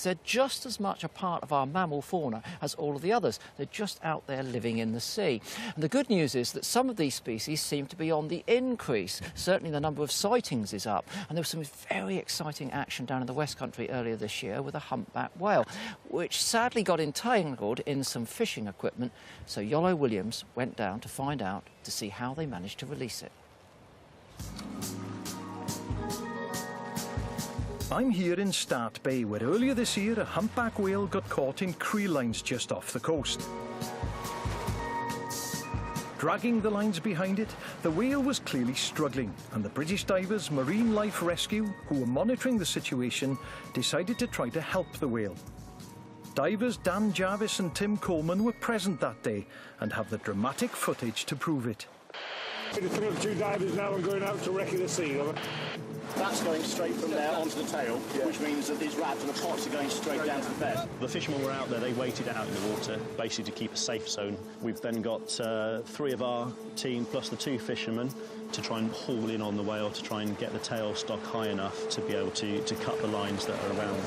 They're just as much a part of our mammal fauna as all of the others. They're just out there living in the sea. And the good news is that some of these species seem to be on the increase. Certainly the number of sightings is up. And there was some very exciting action down in the West Country earlier this year with a humpback whale, which sadly got entangled in some fishing equipment. So Yolo Williams went down to find out, to see how they managed to release it. I'm here in Start Bay, where earlier this year a humpback whale got caught in creel lines just off the coast. Dragging the lines behind it, the whale was clearly struggling, and the British divers Marine Life Rescue, who were monitoring the situation, decided to try to help the whale. Divers Dan Jarvis and Tim Coleman were present that day and have the dramatic footage to prove it. We're two divers now and going out to wreck the sea. That's going straight from there onto the tail, which means that these wraps and the pots are going straight down to the bed. The fishermen were out there, they waited out in the water, basically to keep a safe zone. We've then got 3 of our team plus the 2 fishermen to try and haul in on the whale to try and get the tail stock high enough to be able to cut the lines that are around it.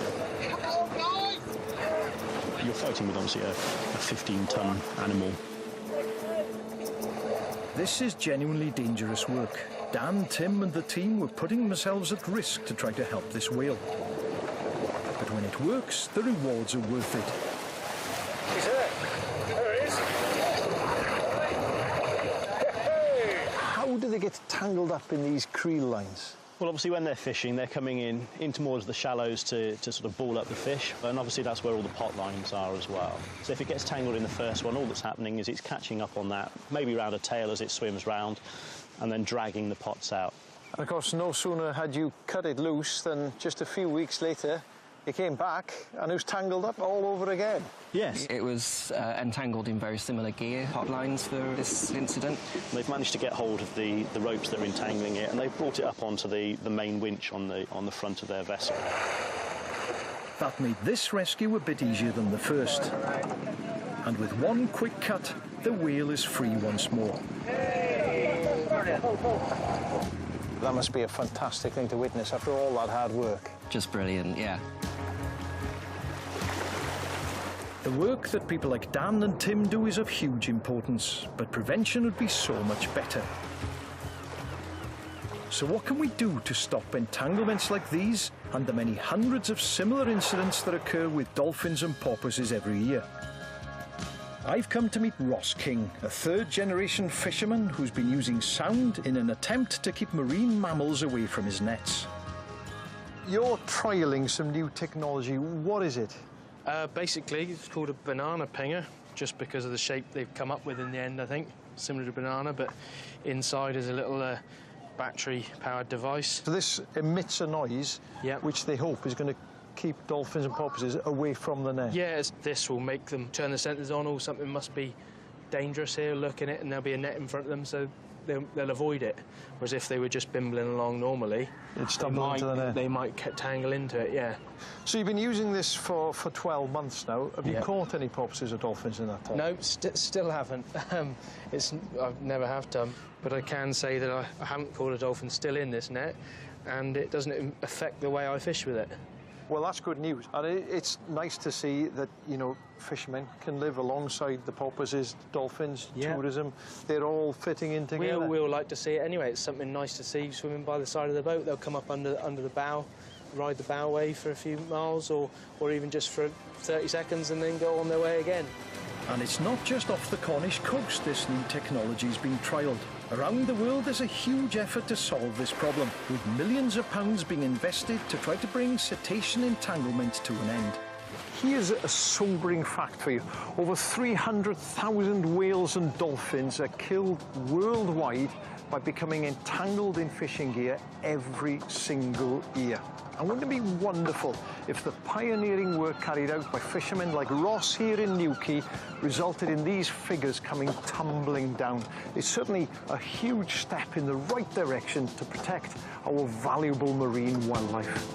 You're fighting with obviously a 15-ton animal. This is genuinely dangerous work. Dan, Tim and the team were putting themselves at risk to try to help this whale. But when it works, the rewards are worth it. He's there. There he is. How do they get tangled up in these creel lines? Well, obviously when they're fishing, they're coming in towards the shallows to sort of ball up the fish, and obviously that's where all the pot lines are as well. So if it gets tangled in the first one, all that's happening is it's catching up on that, maybe around a tail as it swims round, and then dragging the pots out. And of course, no sooner had you cut it loose than just a few weeks later, it came back and it was tangled up all over again. Yes. It was entangled in very similar gear pot lines for this incident. They've managed to get hold of the ropes that are entangling it, and they've brought it up onto the main winch on the front of their vessel. That made this rescue a bit easier than the first. And with one quick cut, the whale is free once more. That must be a fantastic thing to witness after all that hard work. Just brilliant, yeah. The work that people like Dan and Tim do is of huge importance, but prevention would be so much better. So what can we do to stop entanglements like these and the many hundreds of similar incidents that occur with dolphins and porpoises every year? I've come to meet Ross King, a third-generation fisherman who's been using sound in an attempt to keep marine mammals away from his nets. You're trialling some new technology. What is it? Basically, it's called a banana pinger, just because of the shape they've come up with in the end, I think. Similar to banana, but inside is a little battery-powered device. So this emits a noise, Yep. which they hope is going to keep dolphins and porpoises away from the net. Yeah, this will make them turn the sensors on, or something must be dangerous here, look in it, and there'll be a net in front of them, so they'll avoid it. Whereas if they were just bimbling along normally, they might tangle into it, yeah. So you've been using this for 12 months now. Have you caught any porpoises or dolphins in that time? No, still haven't. I never have done. But I can say that I haven't caught a dolphin still in this net, and it doesn't affect the way I fish with it. Well, that's good news. And it's nice to see that, you know, fishermen can live alongside the porpoises, dolphins, tourism. They're all fitting in together. We'll like to see it anyway. It's something nice to see swimming by the side of the boat. They'll come up under the bow, ride the bow wave for a few miles or even just for 30 seconds and then go on their way again. And it's not just off the Cornish coast this new technology is being trialled. Around the world there's a huge effort to solve this problem, with millions of pounds being invested to try to bring cetacean entanglement to an end. Here's a sobering fact for you. Over 300,000 whales and dolphins are killed worldwide by becoming entangled in fishing gear every single year. And wouldn't it be wonderful if the pioneering work carried out by fishermen like Ross here in Newquay resulted in these figures coming tumbling down? It's certainly a huge step in the right direction to protect our valuable marine wildlife.